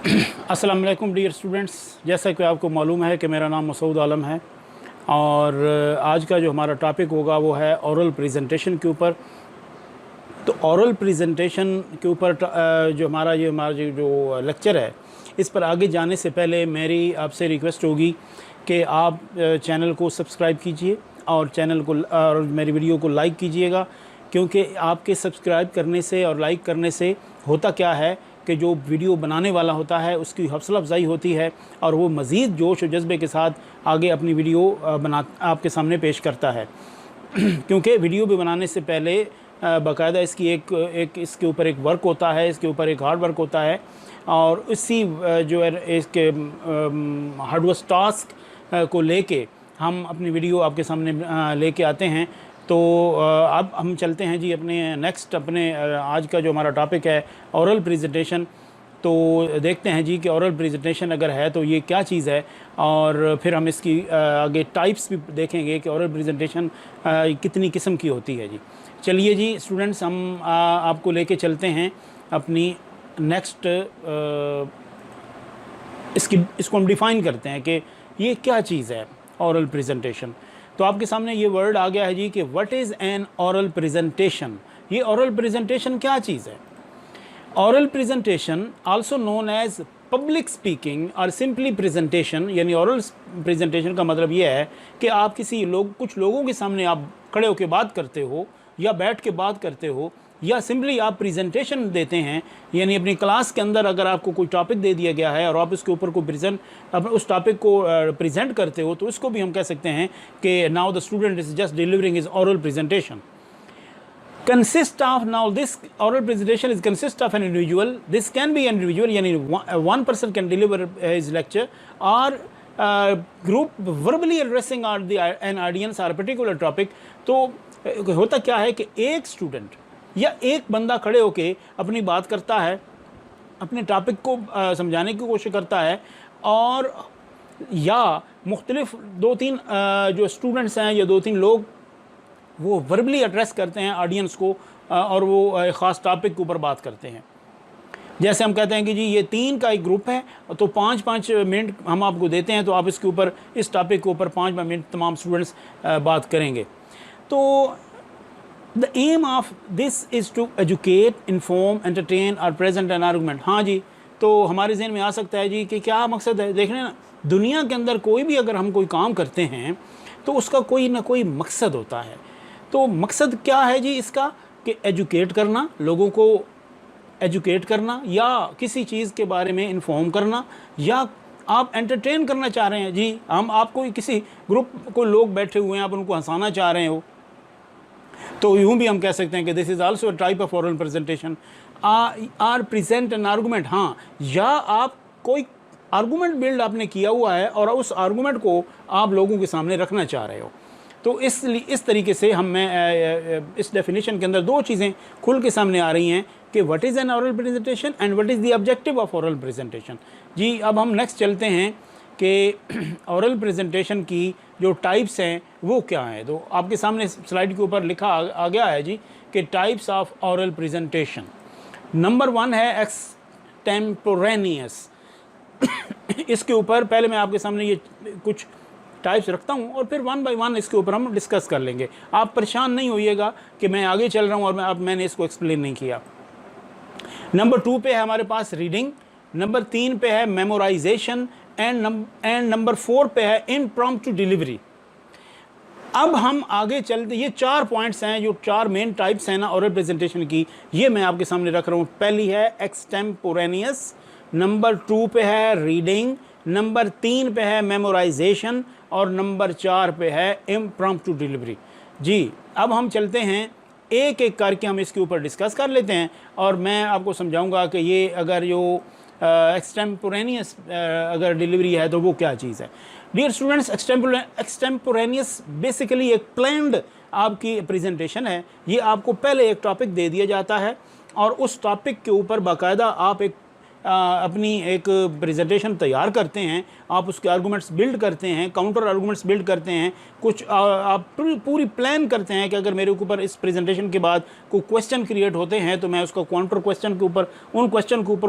अस्सलाम वालेकुम dear students. जैसा कि आपको मालूम है कि मेरा नाम मसूद आलम है और आज का जो हमारा टॉपिक होगा वो है ओरल प्रेजेंटेशन के ऊपर। तो ओरल प्रेजेंटेशन के ऊपर जो हमारा जो लेक्चर है, इस पर आगे जाने से पहले मेरी आपसे रिक्वेस्ट होगी कि आप चैनल को सब्सक्राइब कीजिए और चैनल को और मेरी वीडियो को लाइक कीजिएगा, क्योंकि आपके सब्सक्राइब करने से और लाइक करने से होता क्या है कि जो वीडियो बनाने वाला होता है उसकी हौसला अफजाई होती है और वो मज़ीद जोश और जज्बे के साथ आगे अपनी वीडियो आपके सामने पेश करता है। क्योंकि वीडियो भी बनाने से पहले बाकायदा इसकी एक इसके ऊपर एक वर्क होता है, इसके ऊपर एक हार्ड वर्क होता है और इसी जो है इसके हार्डवर्क टास्क को लेके हम अपनी वीडियो आपके सामने लेके आते हैं। तो अब हम चलते हैं जी अपने आज का जो हमारा टॉपिक है ओरल प्रेजेंटेशन। तो देखते हैं जी कि ओरल प्रेजेंटेशन अगर है तो ये क्या चीज़ है, और फिर हम इसकी आगे टाइप्स भी देखेंगे कि ओरल प्रेजेंटेशन कितनी किस्म की होती है जी। चलिए जी स्टूडेंट्स, हम आपको लेके चलते हैं अपनी नेक्स्ट इसको हम डिफ़ाइन करते हैं कि ये क्या चीज़ है ओरल प्रेजेंटेशन। तो आपके सामने ये वर्ड आ गया है जी कि what is an oral presentation. ये ओरल प्रेजेंटेशन क्या चीज़ है? Oral presentation also known as public speaking और सिंपली प्रेजेंटेशन, यानी ओरल प्रेजेंटेशन का मतलब ये है कि आप कुछ लोगों के सामने आप खड़े होकर बात करते हो या बैठ के बात करते हो या सिंपली आप प्रेजेंटेशन देते हैं। यानी अपनी क्लास के अंदर अगर आपको कोई टॉपिक दे दिया गया है और आप उसके ऊपर उस टॉपिक को प्रेजेंट करते हो, तो इसको भी हम कह सकते हैं कि now the student is just delivering his oral presentation. This oral presentation is consist of an individual. This can be an individual, यानी one person can deliver his lecture or group verbally addressing an audience or a particular topic। तो होता क्या है कि एक student या एक बंदा खड़े होके अपनी बात करता है, अपने टॉपिक को समझाने की कोशिश करता है, और या मुख्तलिफ दो तीन जो स्टूडेंट्स हैं या दो तीन लोग वो वर्बली एड्रेस करते हैं ऑडियंस को और वो एक ख़ास टॉपिक के ऊपर बात करते हैं। जैसे हम कहते हैं कि जी ये 3 का एक ग्रुप है, तो 5-5 मिनट हम आपको देते हैं, तो आप इसके ऊपर इस टॉपिक के ऊपर 5 मिनट तमाम स्टूडेंट्स बात करेंगे। तो the aim of this is to educate, inform, entertain और प्रेजेंट एन आर्गूमेंट। हाँ जी, तो हमारे जहन में आ सकता है जी कि क्या मकसद है। देखने ना, दुनिया के अंदर कोई भी अगर हम कोई काम करते हैं तो उसका कोई ना कोई मकसद होता है। तो मकसद क्या है जी इसका, कि एजुकेट करना, लोगों को एजुकेट करना, या किसी चीज़ के बारे में इन्फॉर्म करना, या आप एंटरटेन करना चाह रहे हैं जी। आपको किसी ग्रुप को लोग बैठे हुए हैं, आप उनको हंसाना चाह रहे हो, तो यूँ भी हम कह सकते हैं कि this is also a type of oral presentation. Or present an argument. हाँ, या आप कोई आर्गूमेंट बिल्ड आपने किया हुआ है और उस आर्गूमेंट को आप लोगों के सामने रखना चाह रहे हो। तो इस तरीके से इस डेफिनेशन के अंदर 2 चीज़ें खुल के सामने आ रही हैं कि what is an oral presentation and what is the objective of oral presentation. जी अब हम नेक्स्ट चलते हैं कि ओरल प्रेजेंटेशन की जो टाइप्स हैं वो क्या हैं। तो आपके सामने स्लाइड के ऊपर लिखा आ गया है जी कि types of oral presentation. Number 1 है एक्सटेम्पोरेनियस। इसके ऊपर पहले मैं आपके सामने ये कुछ टाइप्स रखता हूँ और फिर 1 बाय 1 इसके ऊपर हम डिस्कस कर लेंगे। आप परेशान नहीं होइएगा कि मैं आगे चल रहा हूँ और मैंने इसको एक्सप्लेन नहीं किया। नंबर 2 पे है हमारे पास रीडिंग, नंबर 3 पे है मेमोराइजेशन एंड नंबर 4 पे है इम्प्रॉम्प्टू डिलीवरी। अब हम आगे चलते, ये 4 पॉइंट्स हैं, जो 4 मेन टाइप्स हैं ना ओरल प्रेजेंटेशन की, ये मैं आपके सामने रख रहा हूँ। पहली है एक्सटेम्पोरेनियस, नंबर 2 पे है रीडिंग, नंबर 3 पे है मेमोराइजेशन और नंबर 4 पे है इम्प्रॉम्प्टू डिलीवरी। जी अब हम चलते हैं एक एक करके हम इसके ऊपर डिस्कस कर लेते हैं और मैं आपको समझाऊंगा कि ये अगर जो एक्सटेम्पोरेनियस अगर डिलीवरी है तो वो क्या चीज़ है। डियर स्टूडेंट्स, एक्सटेम्पोरेनियस बेसिकली एक प्लान्ड आपकी प्रेजेंटेशन है। ये आपको पहले एक टॉपिक दे दिया जाता है और उस टॉपिक के ऊपर बाकायदा आप एक अपनी एक प्रेजेंटेशन तैयार करते हैं, आप उसके आर्गूमेंट्स बिल्ड करते हैं, काउंटर आर्गूमेंट्स बिल्ड करते हैं, कुछ आप पूरी प्लान करते हैं कि अगर मेरे ऊपर इस प्रेजेंटेशन के बाद कोई क्वेश्चन क्रिएट होते हैं तो मैं उसका काउंटर क्वेश्चन के ऊपर उन क्वेश्चन के ऊपर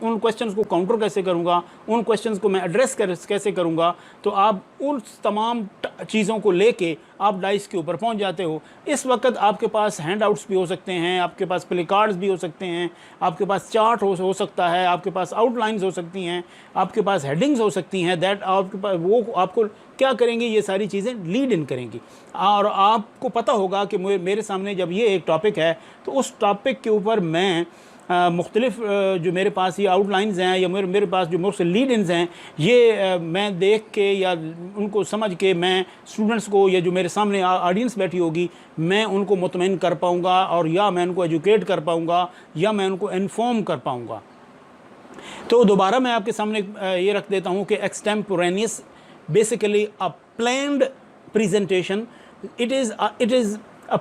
उन क्वेश्चंस को काउंटर कैसे करूँगा, उन क्वेश्चंस को मैं एड्रेस कैसे करूँगा। तो आप उन तमाम चीज़ों को लेके आप डाइस के ऊपर पहुंच जाते हो। इस वक्त आपके पास हैंड आउट्स भी हो सकते हैं, आपके पास प्ले कार्ड्स भी हो सकते हैं, आपके पास चार्ट हो सकता है, आपके पास आउटलाइंस हो सकती हैं, आपके पास हेडिंग्स हो सकती हैं। दैट आपके पास वो आपको क्या करेंगे, ये सारी चीज़ें लीड इन करेंगी। और आपको पता होगा कि मेरे सामने जब ये एक टॉपिक है तो उस टॉपिक के ऊपर मैं मुख्तलिफ जो मेरे पास ये आउटलाइंस हैं या मेरे पास जो मुझसे लीड इन्स हैं, ये मैं देख के या उनको समझ के मैं स्टूडेंट्स को या जो मेरे सामने ऑडियंस बैठी होगी मैं उनको मुतमईन कर पाऊँगा, और या मैं उनको एजुकेट कर पाऊँगा या मैं उनको इन्फॉर्म कर पाऊँगा। तो दोबारा मैं आपके सामने ये रख देता हूँ कि extemporaneous basically a planned presentation, it is a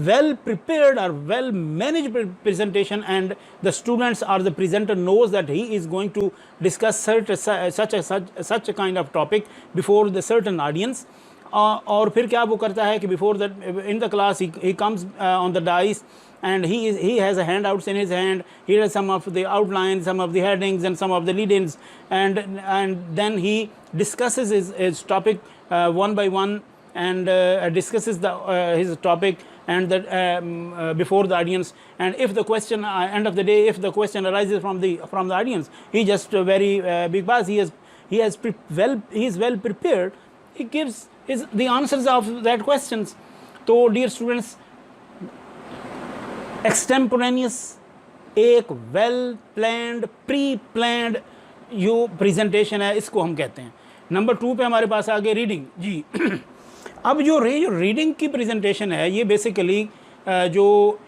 well prepared or well managed presentation, and the students or the presenter knows that he is going to discuss such a kind of topic before the certain audience. और फिर क्या वो करता है कि before that in the class he comes on the dais and he has a handouts in his hand. He has some of the outlines, some of the headings and some of the lead-ins, and then he discusses his topic one by one, and discusses his topic and that before the audience. And if the question end of the day, if the question arises from the audience, he just very because he is well prepared, he gives the answers of that questions. So dear students, extemporaneous एक well planned pre planned जो presentation है इसको हम कहते हैं। Number 2 पे हमारे पास आगे रीडिंग जी। अब जो रीडिंग की प्रेजेंटेशन है ये बेसिकली जो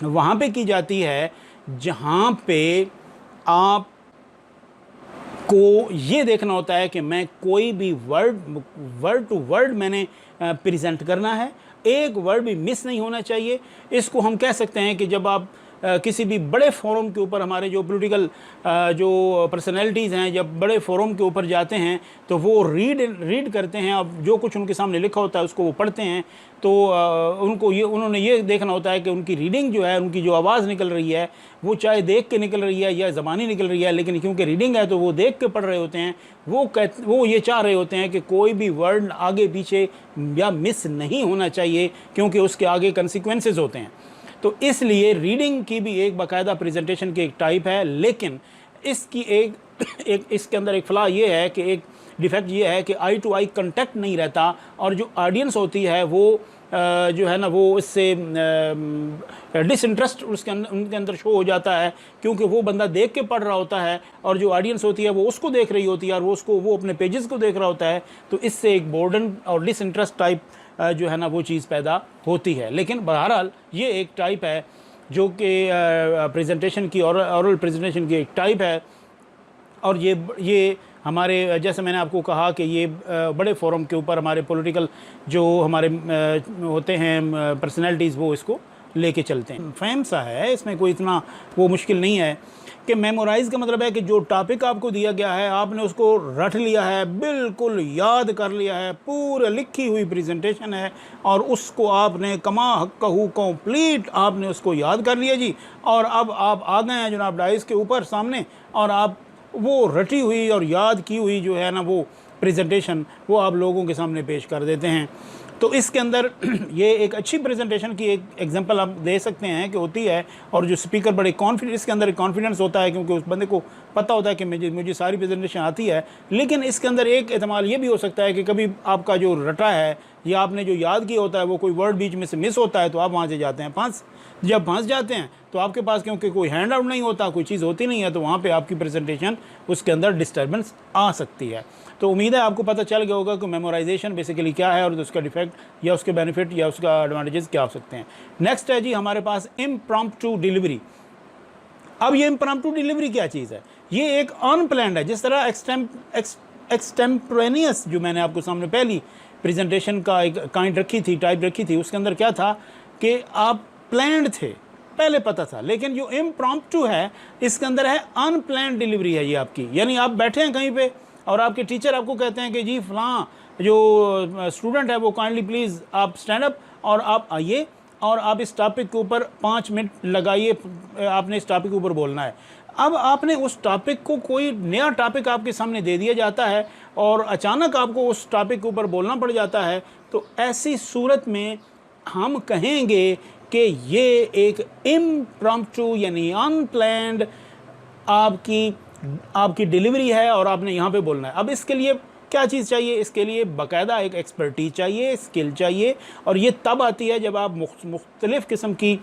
वहाँ पे की जाती है जहाँ पे आप को ये देखना होता है कि मैं कोई भी वर्ड टू वर्ड मैंने प्रेजेंट करना है, एक वर्ड भी मिस नहीं होना चाहिए। इसको हम कह सकते हैं कि जब आप किसी भी बड़े फोरम के ऊपर, हमारे जो पॉलिटिकल जो पर्सनैलिटीज़ हैं जब बड़े फोरम के ऊपर जाते हैं तो वो रीड करते हैं, अब जो कुछ उनके सामने लिखा होता है उसको वो पढ़ते हैं। तो उन्होंने ये देखना होता है कि उनकी रीडिंग जो है, उनकी जो आवाज़ निकल रही है वो चाहे देख के निकल रही है या ज़बानी निकल रही है, लेकिन क्योंकि रीडिंग है तो वो देख के पढ़ रहे होते हैं। वो ये चाह रहे होते हैं कि कोई भी वर्ड आगे पीछे या मिस नहीं होना चाहिए, क्योंकि उसके आगे कंसिक्वेंसेस होते हैं। तो इसलिए रीडिंग की भी एक बाकायदा प्रेजेंटेशन की एक टाइप है, लेकिन इसकी इसके अंदर एक फ्लॉ ये है कि एक डिफेक्ट ये है कि आई टू आई कांटेक्ट नहीं रहता, और जो ऑडियंस होती है वो जो है ना वो इससे डिसइंटरेस्ट उनके अंदर शो हो जाता है, क्योंकि वो बंदा देख के पढ़ रहा होता है और जो ऑडियंस होती है वो उसको देख रही होती है और वो अपने पेजेस को देख रहा होता है। तो इससे एक बोर्डन और डिसइंटरेस्ट टाइप जो है ना वो चीज़ पैदा होती है। लेकिन बहरहाल ये एक टाइप है जो कि प्रेजेंटेशन की ओरल प्रेजेंटेशन की एक टाइप है, और ये हमारे जैसे मैंने आपको कहा कि ये बड़े फोरम के ऊपर हमारे पॉलिटिकल जो हमारे होते हैं पर्सनैलिटीज़ वो इसको लेके चलते हैं। फहम सा है, इसमें कोई इतना वो मुश्किल नहीं है कि मेमोराइज़ का मतलब है कि जो टॉपिक आपको दिया गया है आपने उसको रट लिया है, बिल्कुल याद कर लिया है, पूरा लिखी हुई प्रेजेंटेशन है और उसको आपने कमा हक़्क़हू कंप्लीट आपने उसको याद कर लिया जी। और अब आप आ गए हैं जनाब डाइस के ऊपर सामने, और आप वो रटी हुई और याद की हुई जो है ना वो प्रेजेंटेशन वो आप लोगों के सामने पेश कर देते हैं। तो इसके अंदर ये एक अच्छी प्रेजेंटेशन की एक एग्जांपल आप दे सकते हैं कि होती है, और जो स्पीकर बड़े कॉन्फिडेंस, इसके अंदर एक कॉन्फिडेंस होता है क्योंकि उस बंदे को पता होता है कि मुझे सारी प्रेजेंटेशन आती है। लेकिन इसके अंदर एक एहतमाल ये भी हो सकता है कि कभी आपका जो रटा है या आपने जो याद किया होता है वो कोई वर्ड बीच में से मिस होता है, तो आप वहाँ से जाते हैं जब फंस जाते हैं तो आपके पास क्योंकि कोई हैंड आउट नहीं होता, कोई चीज़ होती नहीं है, तो वहाँ पे आपकी प्रेजेंटेशन उसके अंदर डिस्टर्बेंस आ सकती है। तो उम्मीद है आपको पता चल गया होगा कि मेमोराइजेशन बेसिकली क्या है और उसका डिफेक्ट या उसके बेनिफिट या उसका एडवांटेजेस क्या हो सकते हैं। नेक्स्ट है जी हमारे पास इम्प्रॉम्प्टू डिलीवरी। अब ये इम्प्रॉम्प्टू डिलीवरी क्या चीज़ है? ये एक अनप्लान्ड है। जिस तरह एक्सटेम्पोरेनियस जो मैंने आपको सामने पहली प्रेजेंटेशन का एक टाइप रखी थी, उसके अंदर क्या था कि आप प्लान्ड थे, पहले पता था। लेकिन जो इम्प्रॉम्प्टू है इसके अंदर है अनप्लान्ड डिलीवरी है ये आपकी, यानी आप बैठे हैं कहीं पे और आपके टीचर आपको कहते हैं कि जी फलां जो स्टूडेंट है वो काइंडली प्लीज़ आप स्टैंड अप और आप आइए और आप इस टॉपिक के ऊपर 5 मिनट लगाइए, आपने इस टॉपिक के ऊपर बोलना है। अब आपने उस टॉपिक को, कोई नया टॉपिक आपके सामने दे दिया जाता है और अचानक आपको उस टॉपिक के ऊपर बोलना पड़ जाता है, तो ऐसी सूरत में हम कहेंगे कि ये एक इम्प्रॉम्प्टू यानी अनप्लैन्ड आपकी डिलीवरी है और आपने यहाँ पे बोलना है। अब इसके लिए क्या चीज़ चाहिए? इसके लिए बाकायदा एक एक्सपर्टीज चाहिए, स्किल चाहिए, और ये तब आती है जब आप मुख्तलिफ़ किस्म की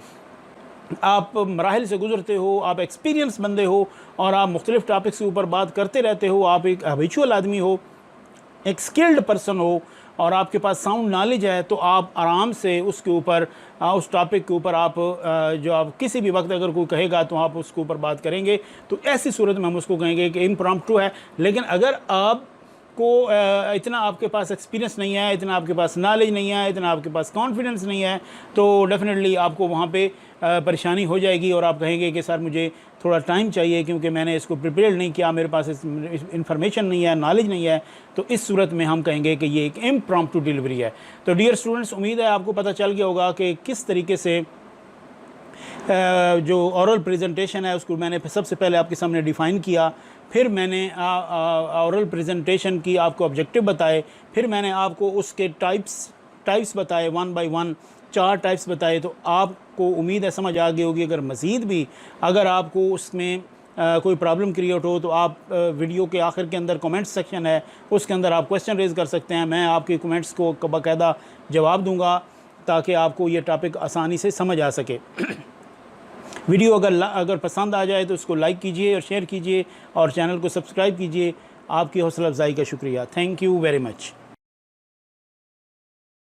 आप मराहिल से गुज़रते हो, आप एक्सपीरियंस बंदे हो और आप मुख्तलिफ़ टॉपिक्स के ऊपर बात करते रहते हो, आप एक हैबिचुअल आदमी हो, एक स्किल्ड पर्सन हो और आपके पास साउंड नॉलेज है, तो आप आराम से उसके ऊपर उस टॉपिक के ऊपर आप जो आप किसी भी वक्त अगर कोई कहेगा तो आप उसके ऊपर बात करेंगे। तो ऐसी सूरत में हम उसको कहेंगे कि इम्प्रॉम्प्टू है। लेकिन अगर आप को इतना आपके पास एक्सपीरियंस नहीं है, इतना आपके पास नॉलेज नहीं है, इतना आपके पास कॉन्फिडेंस नहीं है, तो डेफिनेटली आपको वहाँ पे परेशानी हो जाएगी और आप कहेंगे कि सर मुझे थोड़ा टाइम चाहिए क्योंकि मैंने इसको प्रिपेयर नहीं किया, मेरे पास इंफॉर्मेशन नहीं है, नॉलेज नहीं है। तो इस सूरत में हम कहेंगे कि ये एक इम्प्रॉम्प्टू डिलीवरी है। तो डियर स्टूडेंट्स, उम्मीद है आपको पता चल गया होगा कि किस तरीके से जो ओरल प्रेजेंटेशन है उसको मैंने सबसे पहले आपके सामने डिफ़ाइन किया, फिर मैंने ओरल प्रेजेंटेशन की आपको ऑब्जेक्टिव बताए, फिर मैंने आपको उसके टाइप्स बताए, 1 बाय 1 4 टाइप्स बताए। तो आपको उम्मीद है समझ आ गई होगी। अगर मज़ीद भी अगर आपको उसमें कोई प्रॉब्लम क्रिएट हो तो आप वीडियो के आखिर के अंदर कमेंट्स सेक्शन है, उसके अंदर आप क्वेश्चन रेज़ कर सकते हैं। मैं आपके कमेंट्स को बाकायदा जवाब दूँगा ताकि आपको ये टॉपिक आसानी से समझ आ सके। वीडियो अगर पसंद आ जाए तो उसको लाइक कीजिए और शेयर कीजिए और चैनल को सब्सक्राइब कीजिए। आपकी हौसला अफजाई का शुक्रिया। Thank you very much.